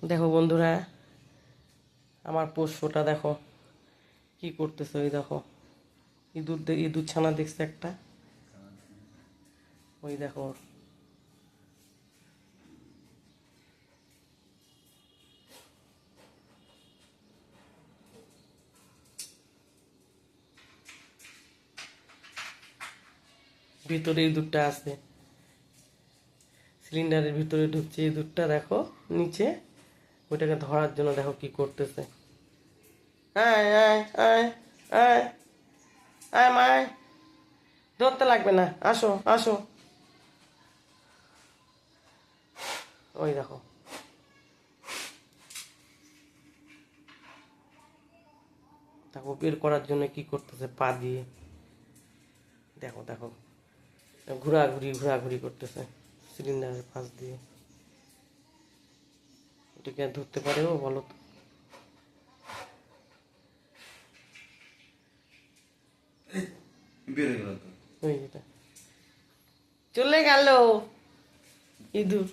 দেখো বন্ধুরা, আমার পোষ্যটা দেখো কি করতেছে। ওই দেখো ইঁদুর ছানা দেখছে একটা। ওই দেখো ভিতরে ইঁদুরটা আছে, সিলিন্ডারের ভিতরে ঢুকছে ইঁদুরটা। দেখো নিচে, ওইটাকে ধরার জন্য দেখো কি করতেছে। আয় আয় আয় আয় আয় মায়, ধরতে লাগবে না, আসো আসো। ওই দেখো দেখো বের করার জন্য কি করতেছে পা দিয়ে। দেখো দেখো ঘোরাঘুরি করতেছে সিলিন্ডারের পাশ দিয়ে। ওটাকে আর ধরতে পারেও বলো তো? বের হয়ে গেল তো। ওই যেটা চলে গেল ইঁদুর।